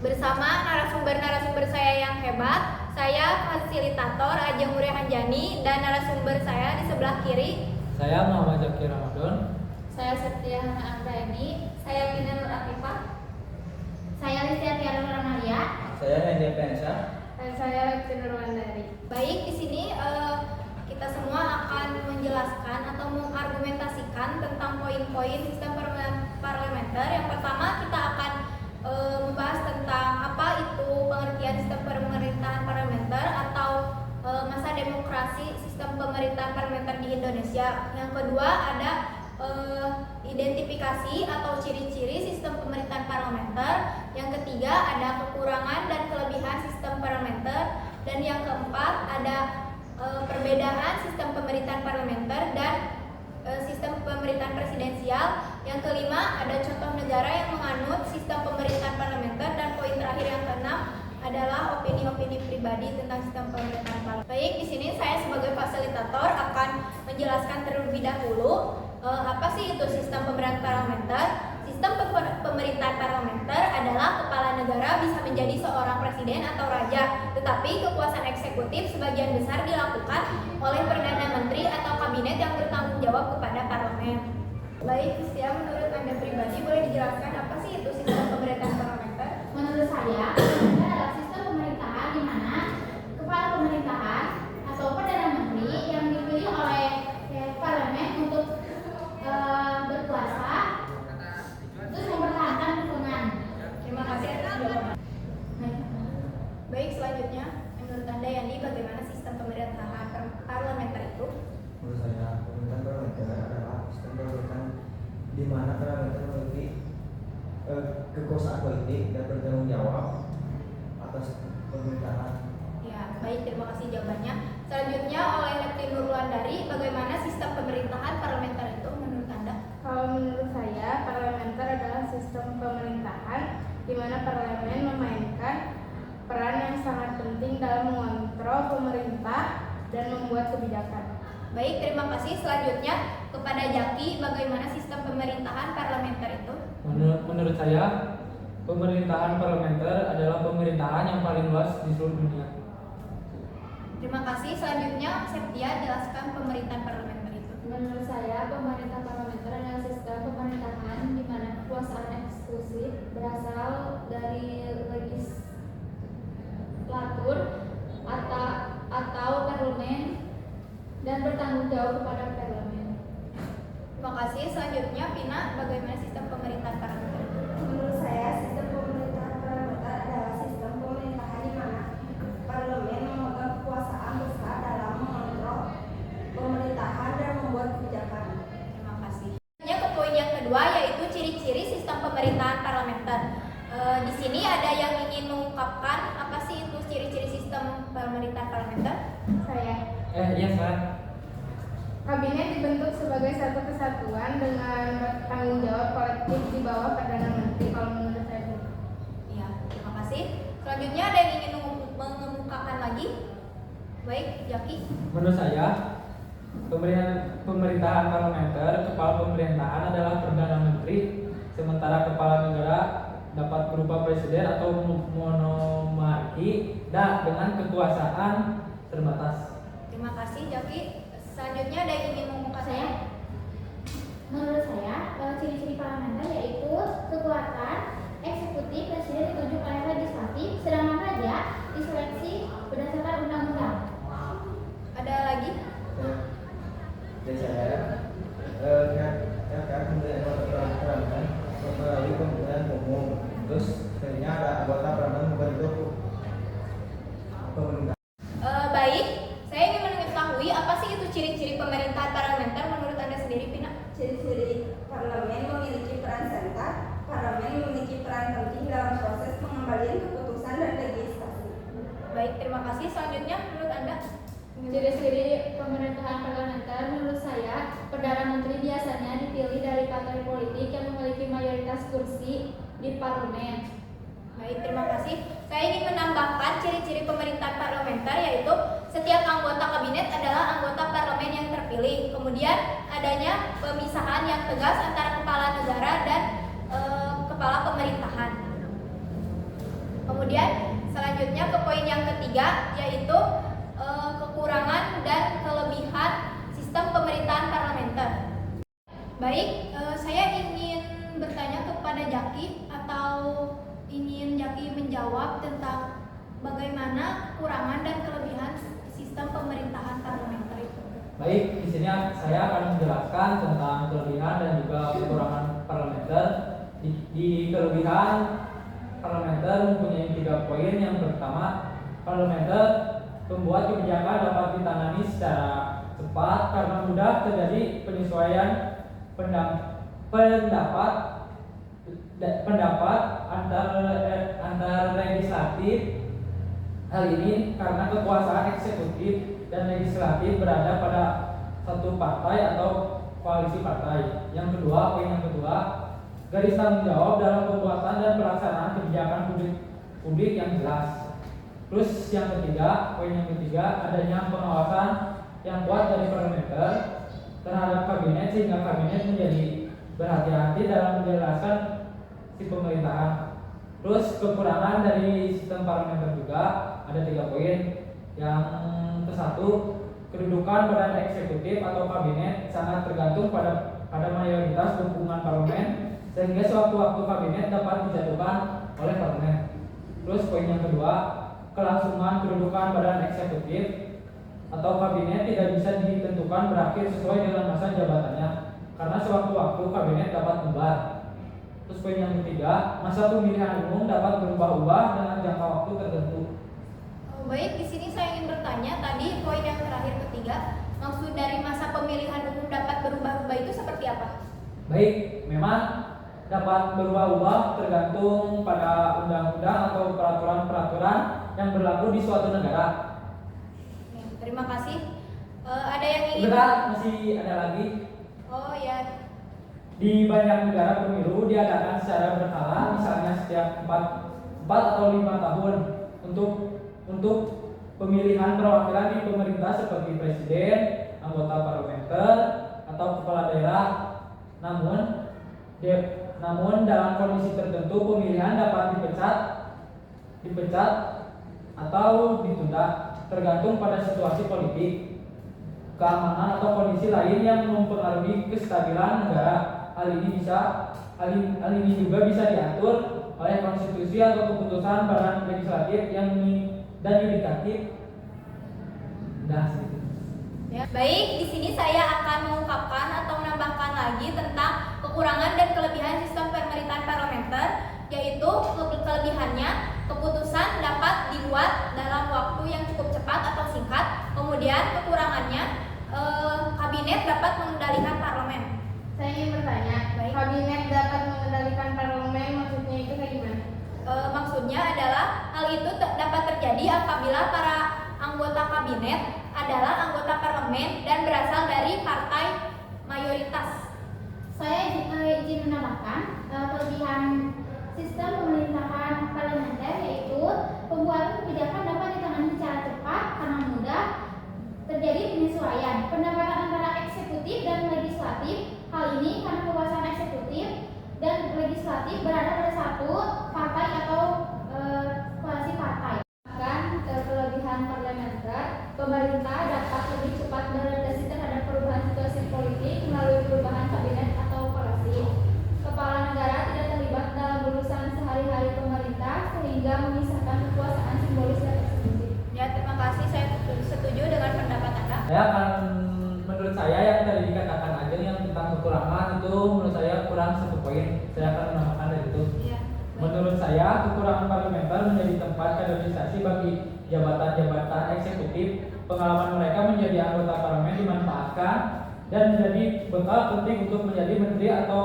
bersama narasumber-narasumber saya yang hebat. Saya fasilitator Ajeng Muria Hanjani dan narasumber saya di sebelah kiri. Saya Muhammad Zakir Ramadan. Saya Septia Hana Anggraini. Saya Pina Nur Afifah. Saya Listia Tiara Nur Amalia. Saya Nadia Pensa. Dan saya Lexi Nurwandari. Baik, di sini kita semua akan menjelaskan atau mengargumentasikan tentang poin-poin sistem parlementer. Yang pertama kita akan membahas tentang apa itu pengertian sistem pemerintahan parlementer atau masa demokrasi sistem pemerintahan parlementer di Indonesia. Yang kedua ada identifikasi atau ciri-ciri sistem pemerintahan parlementer. Yang ketiga ada kekurangan dan kelebihan sistem parlementer. Dan yang keempat ada perbedaan sistem pemerintahan parlementer dan sistem pemerintahan presidensial. Yang kelima ada contoh negara yang menganut sistem pemerintahan parlementer. Dan poin terakhir yang keenam adalah opini-opini pribadi tentang sistem pemerintahan parlementer. Baik, di sini saya sebagai fasilitator akan menjelaskan terlebih dahulu apa sih itu sistem pemerintahan parlementer. Sistem pemerintahan parlementer adalah kepala negara bisa menjadi seorang presiden atau raja, tetapi kekuasaan eksekutif sebagian besar dilakukan oleh perdana menteri atau kabinet yang bertanggung jawab kepada parlemen. Baik, Listia, menurut Anda pribadi boleh dijelaskan apa sih itu sistem pemerintahan parlementer? Menurut saya, ini adalah sistem pemerintahan di mana kepala pemerintahan atau perdana menteri yang dipilih oleh parlemen untuk berkuasa terus mempertahankan dukungan. Terima kasih atas jawaban. Baik, selanjutnya menurut Anda Yandi, bagaimana sistem pemerintahan parlementer itu? Menurut saya, pemerintahan parlementer adalah sistem pemerintahan di mana parlementer memiliki kekuasaan politik dan bertanggung jawab atas pemerintahan. Ya, baik, terima kasih jawabannya. Selanjutnya oleh Lexi Nurwandari, bagaimana sistem pemerintahan parlementer itu menurut Anda? Kalau menurut saya, parlementer adalah sistem pemerintahan di mana parlemen memainkan peran yang sangat penting dalam mengontrol pemerintah dan membuat kebijakan. Baik, terima kasih. Selanjutnya kepada Jaki, bagaimana sistem pemerintahan parlementer itu? Menurut saya, pemerintahan parlementer adalah pemerintahan yang paling luas di seluruh dunia. Terima kasih. Selanjutnya Septia, jelaskan pemerintahan parlementer itu. Menurut saya, pemerintah parlementer adalah sistem pemerintahan di mana kekuasaan eksklusif berasal dari legislatur atau parlemen dan bertanggung jawab kepada parlemen. Terima kasih. Selanjutnya Pina, bagaimana sistem pemerintahan parlementer itu? Menurut saya, sistem pemerintahan parlementer adalah sistem pemerintahan di mana parlemen memegang kekuasaan besar dalam mengontrol pemerintahan dan membuat kebijakan. Terima kasih. Selanjutnya ke poin yang kedua, yaitu ciri-ciri sistem pemerintahan parlementer. Di sini ada yang ingin mengungkapkan apa sih itu ciri-ciri sistem pemerintahan parlementer? Saya, Iya, Pak. kabinet dibentuk sebagai satu kesatuan dengan tanggung jawab kolektif di bawah perdana menteri. Kalau menurut saya itu. Iya, terima kasih. Selanjutnya ada yang ingin mengemukakan lagi? Baik, Jaki. Menurut saya, pemerintahan parlementer, kepala pemerintahan adalah perdana menteri, sementara kepala negara dapat berupa presiden atau monarki dan dengan kekuasaan terbatas. Terima kasih, Jaki. Selanjutnya ada yang ingin mengumumkan Saya, menurut saya, ciri-ciri parlementer yaitu kekuatan eksekutif presiden ditunjuk oleh legislatif, sedangkan raja diseleksi berdasarkan undang-undang. Ada lagi? Jadi saya kemudian parlemen melalui pemilihan umum. Terus sebenarnya ada anggota parlemen membentuk pemerintah. Baik, saya ingin mengetahui apa sih itu ciri-ciri pemerintahan parlementer menurut Anda sendiri, Pina? Ciri-ciri parlemen memiliki peran sentral. Parlemen memiliki peran penting dalam proses pengembalian keputusan dan legislasi. Baik, terima kasih. Selanjutnya menurut Anda? Ciri-ciri pemerintahan parlementer menurut saya, perdana menteri biasanya dipilih dari partai politik yang memiliki mayoritas kursi di parlemen. Baik, terima kasih. Saya ingin menambahkan ciri-ciri pemerintahan parlementer, yaitu setiap anggota kabinet adalah anggota parlemen yang terpilih. Kemudian adanya pemisahan yang tegas antara kepala negara dan kepala pemerintahan. ketiga yaitu kekurangan dan kelebihan sistem pemerintahan parlementer. Baik, saya ingin bertanya kepada Jaki atau ingin Jaki menjawab tentang bagaimana kekurangan dan kelebihan sistem pemerintahan parlementer itu. Baik, di sini saya akan menjelaskan tentang kelebihan dan juga kekurangan parlementer. Di kelebihan parlementer mempunyai 3 poin. Yang pertama, parlementer membuat kebijakan dapat ditangani secara cepat karena mudah terjadi penyesuaian pendapat antar legislatif. Hal ini karena kekuasaan eksekutif dan legislatif berada pada satu partai atau koalisi partai. Yang kedua, poin yang kedua, garis tanggung jawab dalam pembuatan dan pelaksanaan kebijakan publik yang jelas. Terus yang ketiga, poin yang ketiga, adanya pengawasan yang kuat dari parlementer terhadap kabinet sehingga kabinet menjadi berhati-hati dalam menjelaskan si pemerintahan. Terus kekurangan dari sistem parlementer juga ada 3 poin. Yang ke-1, kedudukan badan eksekutif atau kabinet sangat tergantung pada mayoritas dukungan parlemen sehingga sewaktu-waktu kabinet dapat dijatuhkan oleh parlemen. Terus poin yang kedua, kelangsungan kedudukan badan eksekutif atau kabinet tidak bisa ditentukan berakhir sesuai dengan masa jabatannya karena sewaktu-waktu kabinet dapat bubar. Terus poin yang ketiga, masa pemilihan umum dapat berubah-ubah dengan jangka waktu tertentu. Baik, di sini saya ingin bertanya tadi poin yang terakhir ketiga, maksud dari masa pemilihan umum dapat berubah-ubah itu seperti apa? Baik, memang dapat berubah-ubah tergantung pada undang-undang atau peraturan-peraturan yang berlaku di suatu negara. Terima kasih. Ada yang ingin? Benar, masih ada lagi. Oh ya. Di banyak negara pemilu diadakan secara berkala, misalnya setiap 4 atau 5 tahun untuk pemilihan perwakilan di pemerintah seperti presiden, anggota parlementer, atau kepala daerah. Namun dalam kondisi tertentu pemilihan dapat dipecat atau ditunda tergantung pada situasi politik, keamanan atau kondisi lain yang mempengaruhi kestabilan negara. Hal ini juga bisa diatur oleh konstitusi atau keputusan badan legislatif dan yudikatif. Ya, baik, di sini saya akan mengungkapkan atau menambahkan lagi tentang kekurangan dan kelebihan sistem pemerintahan parlementer, yaitu kelebihannya keputusan dapat dibuat dalam waktu yang cukup cepat atau singkat. Kemudian kekurangannya kabinet dapat mengendalikan parlemen. Saya ingin bertanya, Baik. kabinet dapat mengendalikan parlemen, maksudnya itu kayak gimana? Maksudnya adalah hal itu dapat terjadi apabila para anggota kabinet adalah anggota parlemen dan berasal dari partai mayoritas. Saya izin menambahkan kelebihan sistem pemerintahan parlementer yaitu pembuatan kebijakan dapat ditangani secara cepat karena mudah terjadi penyesuaian pendapatan antara eksekutif dan legislatif. Hal ini karena kekuasaan eksekutif dan legislatif berada pada satu partai atau koalisi partai. Bahkan kelebihan parlementer, pemerintah dapat lebih cepat beradaptasi terhadap perubahan situasi politik melalui perubahan kabinet atau koalisi. Kepala negara tidak terlibat dalam urusan sehari-hari pemerintah sehingga memisahkan kekuasaan simbolis dan eksekutif. Ya, terima kasih. Saya setuju dengan pendapat Anda. Menurut saya yang tadi dikatakan aja yang tentang kekurangan itu menurut saya kurang 1 poin. Saya akan menambahkan dari itu. Ya. Menurut saya kekurangan parlementer menjadi tempat kaderisasi bagi jabatan-jabatan eksekutif. Pengalaman mereka menjadi anggota parlemen dimanfaatkan dan menjadi bekal penting untuk menjadi menteri atau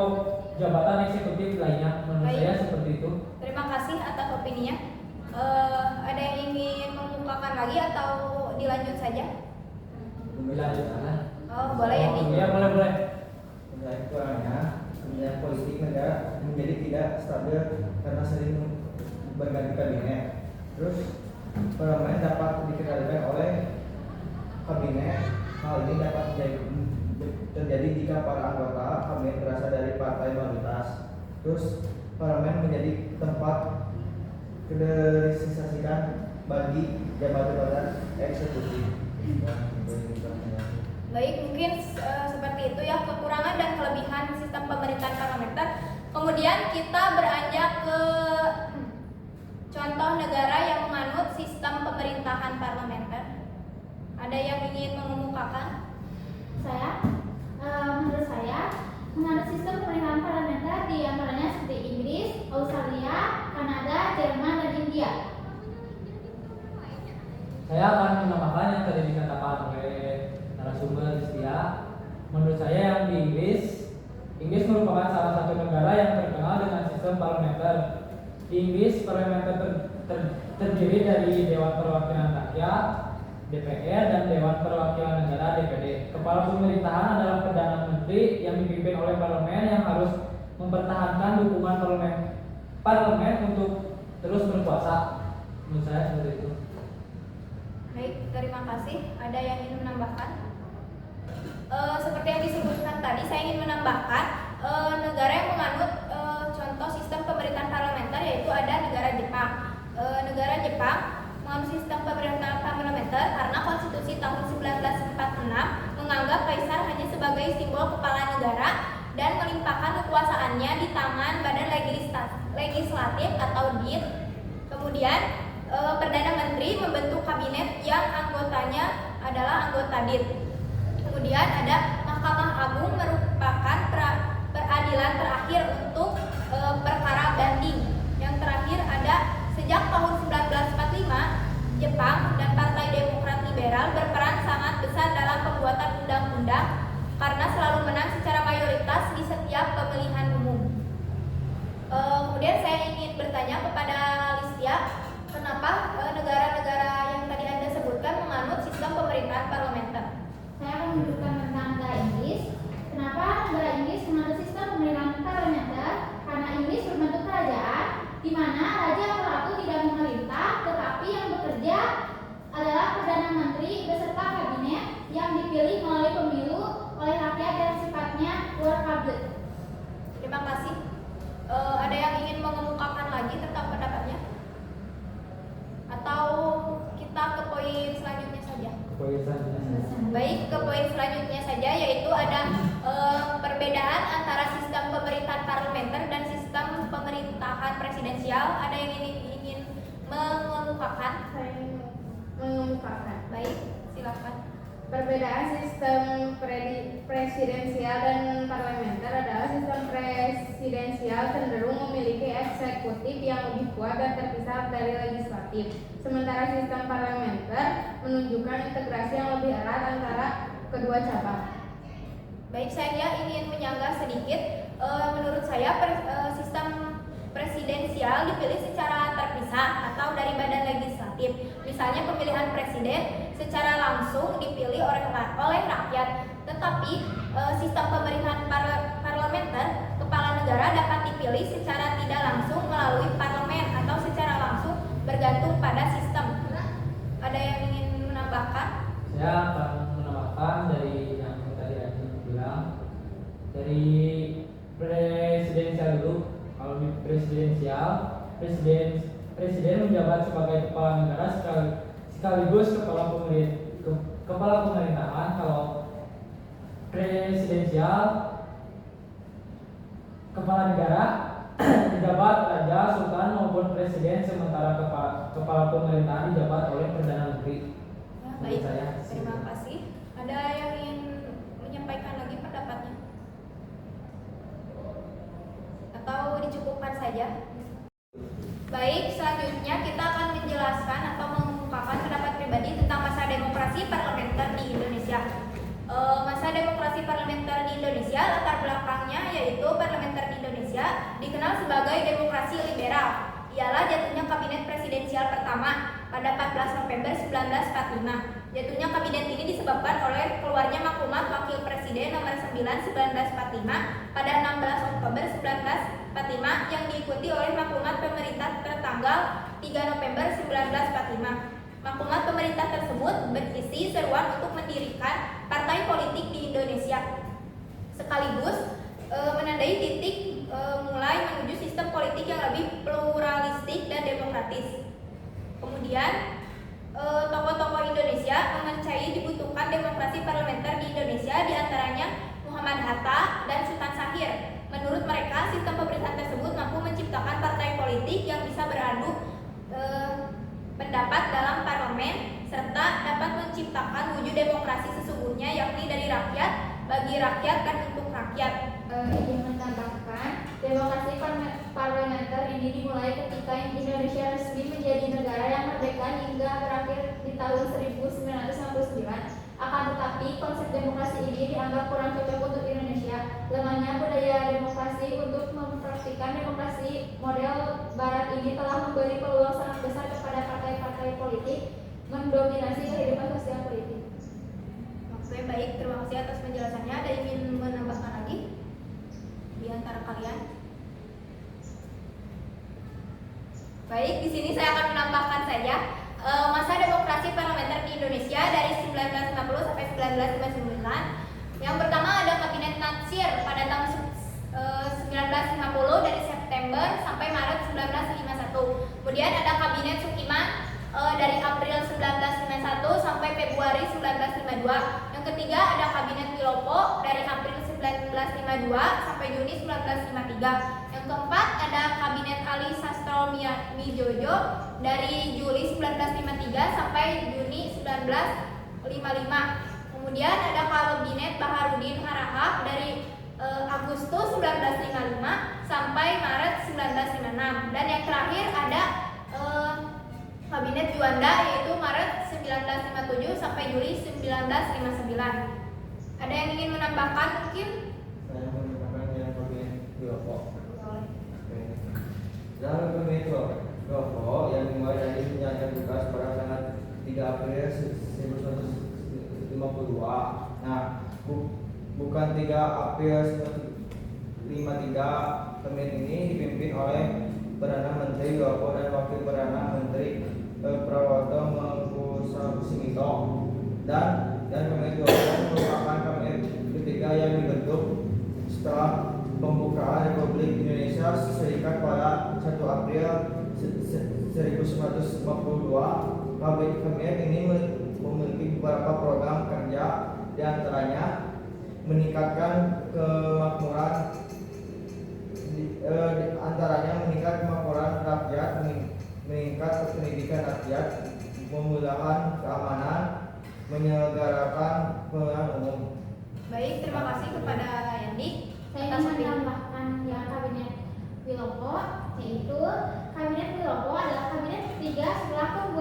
jabatan eksekutif lainnya. Menurut Baik. saya seperti itu. Terima kasih atas opininya. Ada yang ingin mengungkapkan lagi atau dilanjut saja? Dilanjut sana. Oh, boleh ya, Di? Iya, boleh. Mengenai kekurangannya, kebijakan politik negara menjadi tidak stabil karena sering berganti kabinet. Terus parlemen dapat dikendalikan oleh kabinet. Hal ini dapat terjadi jika para anggota kabinet berasal dari partai mayoritas. Terus parlemen menjadi tempat kaderisasikan bagi jabatan eksekutif. Baik, mungkin seperti itu ya kekurangan dan kelebihan sistem pemerintahan parlementer. Kemudian kita beranjak ke contoh negara yang menganut sistem pemerintahan parlementer. Ada yang ingin mengemukakan? Menurut saya, menganut sistem pemerintahan parlementer di antaranya seperti Inggris, Australia, Kanada, Jerman, dan India. Saya akan menambahkan yang tadi dikatakan oleh narasumber Listia. Menurut saya yang di Inggris merupakan salah satu negara yang terkenal dengan sistem parlementer. Di Inggris, parlementer terdiri dari Dewan Perwakilan Rakyat (DPR) dan Dewan Perwakilan Negara (DPD). Kepala pemerintahan adalah Perdana Menteri yang dipimpin oleh parlemen yang harus mempertahankan dukungan parlemen untuk terus berkuasa. Menurut saya seperti itu. Baik, terima kasih. Ada yang ingin menambahkan? Seperti yang disebutkan tadi, saya ingin menambahkan negara yang menganut contoh sistem pemerintahan parlementer yaitu ada negara Jepang. Negara Jepang menganut sistem pemerintahan parlementer karena konstitusi tahun 1946 menganggap kaisar hanya sebagai simbol kepala negara dan melimpahkan kekuasaannya di tangan badan legislatif atau DIN. Kemudian Perdana Menteri membentuk kabinet yang anggotanya adalah anggota DIN. Kemudian ada Mahkamah Agung merupakan peradilan terakhir untuk perkara banding. Yang terakhir ada sejak tahun 1945 Jepang dan Partai Demokrat Liberal berperan sangat besar dalam pembuatan undang-undang karena selalu menang secara mayoritas di setiap pemilihan umum. Kemudian saya ingin bertanya kepada Listia, kenapa negara-negara yang tadi Anda sebutkan menganut sistem pemerintahan parlementer? Saya akan menunjukkan tentang negara Inggris. Kenapa negara Inggris menganut sistem pemerintahan parlementer? Karena Inggris berbentuk kerajaan di mana raja atau ratu tidak memerintah, tetapi yang bekerja adalah Perdana Menteri beserta kabinet yang dipilih melalui pemilu oleh rakyat dan sifatnya luar publik. Terima kasih. Ada yang ingin mengemukakan lagi tentang pendapatnya? Atau kita ke poin selanjutnya saja? Baik, ke poin selanjutnya saja, yaitu ada perbedaan antara sistem pemerintahan parlementer dan sistem pemerintahan presidensial. Ada yang ingin mengemukakan? Saya ingin mengemukakan. Baik, silakan. Perbedaan sistem presidensial dan parlementer adalah sistem presidensial cenderung memiliki eksekutif yang lebih kuat dan terpisah dari legislatif. Sementara sistem parlementer menunjukkan integrasi yang lebih erat antara kedua cabang. Baik, saya ingin menyanggah sedikit. Menurut saya sistem presidensial dipilih secara terpisah atau dari badan legislatif. Misalnya pemilihan presiden secara langsung dipilih oleh rakyat. Tetapi sistem pemerintahan parlementer, kepala negara dapat dipilih secara tidak langsung melalui parlemen atau secara langsung bergantung pada sistem. Ada yang ingin menambahkan? Saya akan menambahkan dari yang tadi Adi bilang, dari presidensial dulu. Kalau di presidensial, presiden menjabat sebagai kepala negara sekaligus kepala pemerintahan. Kalau presidensial, kepala negara dijabat raja, sultan maupun presiden, sementara kepala pemerintahan dijabat oleh perdana menteri. Ya, baik, terima kasih. Ada yang ingin menyampaikan lagi pendapatnya? Atau dicukupkan saja? Baik, selanjutnya kita akan menjelaskan atau mengungkapkan pendapat pribadi tentang masa demokrasi parlementer di Indonesia. Masa demokrasi parlementer di Indonesia, latar belakangnya yaitu parlementer di Indonesia dikenal sebagai demokrasi liberal. Ialah jatuhnya kabinet presidensial pertama pada 14 November 1945. Jatuhnya kabinet ini disebabkan oleh keluarnya maklumat Wakil Presiden nomor 9 1945 pada 16 Oktober 1945 yang diikuti oleh maklumat pemerintah tertanggal 3 November 1945. Maklumat pemerintah tersebut berisi seruan untuk mendirikan partai politik di Indonesia, sekaligus menandai titik mulai menuju sistem politik yang lebih pluralistik dan demokratis. Kemudian sistem pemerintahan tersebut mampu menciptakan partai politik yang bisa beradu pendapat dalam parlemen serta dapat menciptakan wujud demokrasi sesungguhnya yakni dari rakyat, bagi rakyat, dan untuk rakyat. Ingin menambahkan, demokrasi parlementer ini dimulai ketika Indonesia resmi menjadi negara yang merdeka hingga berakhir di tahun 1959. Akan tetapi, konsep demokrasi ini dianggap kurang cocok untuk Indonesia. Lemahnya budaya demokrasi untuk mempraktikkan demokrasi model Barat ini telah memberi peluang sangat besar kepada partai-partai politik mendominasi kehidupan sosial politik. Oke, baik, terima kasih atas penjelasannya. Ada yang ingin menambahkan lagi di antara kalian? Baik, di sini saya akan menambahkan saja masa demokrasi parlementer di Indonesia dari 1950 sampai 1959. Yang pertama ada Kabinet Natsir pada tahun 1950 dari September sampai Maret 1951. Kemudian ada Kabinet Sukiman dari April 1951 sampai Februari 1952. Yang ketiga ada Kabinet Wilopo dari April 1952 sampai Juni 1953. Yang keempat ada Kabinet Ali Sastromijojo dari Juli 1953 sampai Juni 1955. Kemudian ada Kabinet Baharudin Harahap dari Agustus 1955 sampai Maret 1956. Dan yang terakhir ada Kabinet Juanda yaitu Maret 1957 sampai Juli 1959. Ada yang ingin menambahkan mungkin? Saya menambahkan yang kabinet Wilopo. Dalam kabinet Wilopo yang dimulai dari penyampaian tugas pada tanggal 3 April 1952. Nah, bukan 3 April 1953. Kabinet ini dipimpin oleh Perdana Menteri Wilopo dan Wakil Perdana Menteri Prawoto Mangkusasuminto. Dan kabinet Wilopo merupakan kabinet ketiga yang dibentuk setelah pembukaan Republik Indonesia Serikat pada 1 April 1952. Kabinet ini memiliki beberapa program kerja, di antaranya meningkatkan kemakmuran rakyat, meningkat pendidikan rakyat, memudahkan keamanan, menyelenggarakan pemilihan umum. Baik, terima kasih kepada Yandi. Saya ingin menambahkan yang Kabinet Wilopo, yaitu Kabinet Wilopo adalah kabinet ketiga setelah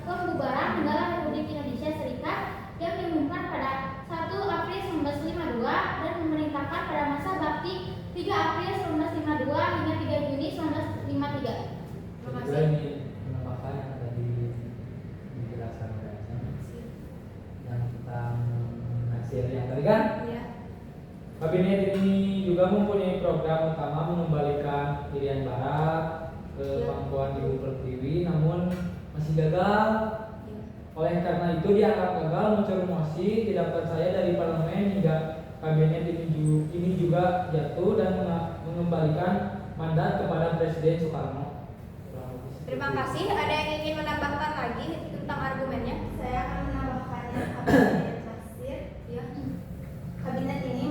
pembubaran Negara Republik Indonesia Serikat yang diumumkan pada 1 April 1952 dan memerintahkan pada masa bakti 3 April 1952 hingga 3 Juni 1953. Terima Juga kasih. ini menambahkan yang tadi dijelaskan oleh Aceh yang tentang Nasir yang tadi kan. Iya. Kabinet ini juga mempunyai program utama mengembalikan Irian Barat ke pangkuan Ibu Pertiwi, namun masih gagal. Oleh karena itu dianggap gagal, muncul mosi tidak percaya dari parlemen hingga kabinet ini juga jatuh dan mengembalikan mandat kepada Presiden Soekarno. Terima kasih. Ada yang ingin menambahkan lagi tentang argumennya? Saya akan menambahkannya. Kabinet Natsir. Ya. Kabinet ini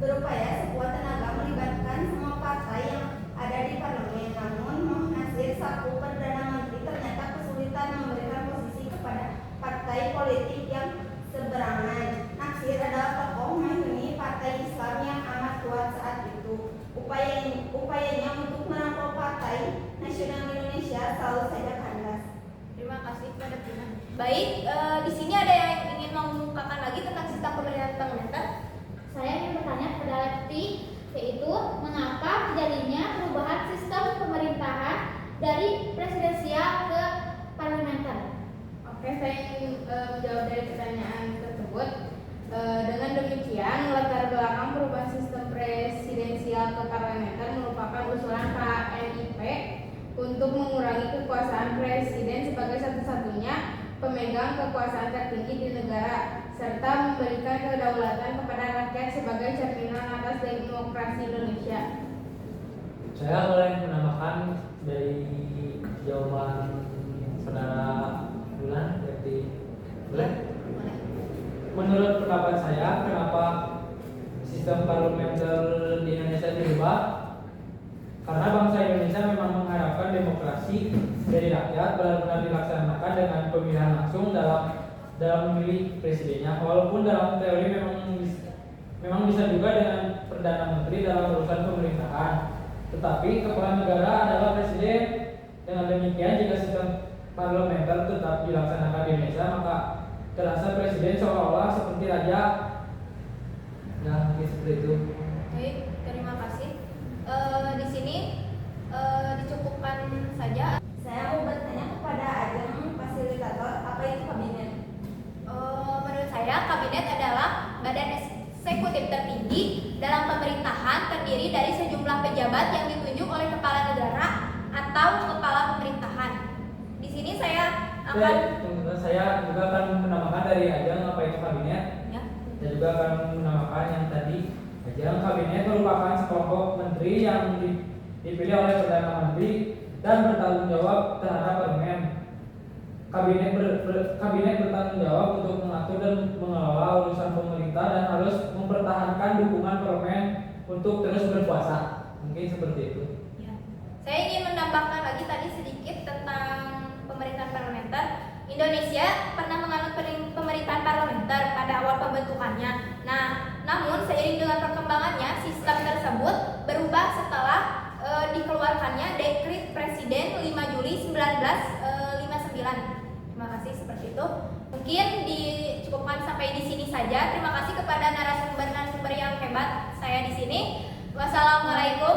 berupaya sekuat tenaga melibatkan semua partai yang ada di parlemen. Namun Natsir selaku Perdana Menteri ternyata kesulitan memberikan posisi kepada partai politik yang seberangan. Natsir adalah tokoh mayoritas partai Islam yang amat kuat saat itu. Upayanya untuk merangkul Partai Nasional Indonesia selalu saja kandas. Terima kasih kepada Tina. Baik, di sini ada yang ingin mengungkapkan lagi tentang sistem pemerintahan parlementer? Saya ingin bertanya kepada Lefty, yaitu mengapa terjadinya perubahan sistem pemerintahan dari presidensial ke parlementer? Oke, saya ingin menjawab dari pertanyaan tersebut. Dengan demikian, latar belakang perubahan sistem presidensial ke parlementer merupakan usulan KNIP untuk mengurangi kekuasaan presiden sebagai satu-satunya pemegang kekuasaan tertinggi di negara, serta memberikan kedaulatan kepada rakyat sebagai cerminan atas demokrasi Indonesia. Saya boleh menambahkan dari jawaban saudara Bulan, berarti boleh? Menurut pendapat saya, kenapa sistem parlementer di Indonesia dirubah? Karena bangsa Indonesia memang mengharapkan demokrasi dari rakyat benar-benar dilaksanakan dengan pemilihan langsung dalam memilih presidennya. Walaupun dalam teori memang bisa juga dengan perdana menteri dalam urusan pemerintahan. Tetapi kepala negara adalah presiden. Dengan demikian jika sistem parlementer tetap dilaksanakan di Indonesia, maka terasa presiden seolah-olah seperti raja. Nah, seperti itu. Baik, terima kasih. Di sini dicukupkan saja. Saya mau bertanya kepada Ajeng fasilitator, apa itu kabinet? Menurut saya kabinet adalah badan eksekutif tertinggi dalam pemerintahan, terdiri dari sejumlah pejabat yang ditunjuk oleh kepala negara atau kepala pemerintahan. Di sini saya akan Saya juga akan menambahkan dari Ajeng apa itu kabinet. ya. Saya juga akan menambahkan yang tadi. Ajeng, kabinet merupakan sekelompok menteri yang dipilih oleh perdana menteri dan bertanggung jawab terhadap parlemen. Kabinet bertanggung jawab untuk mengatur dan mengelola urusan pemerintah dan harus mempertahankan dukungan parlemen untuk terus berkuasa. Mungkin seperti itu. Ya. Saya ingin menambahkan lagi tadi sedikit tentang pemerintahan parlementer. Indonesia pernah menganut pemerintahan parlementer pada awal pembentukannya. Nah, namun seiring dengan perkembangannya, sistem tersebut berubah setelah dikeluarkannya Dekret Presiden 5 Juli 1959. Terima kasih, seperti itu. Mungkin dicukupkan sampai di sini saja. Terima kasih kepada narasumber yang hebat saya di sini. Wassalamualaikum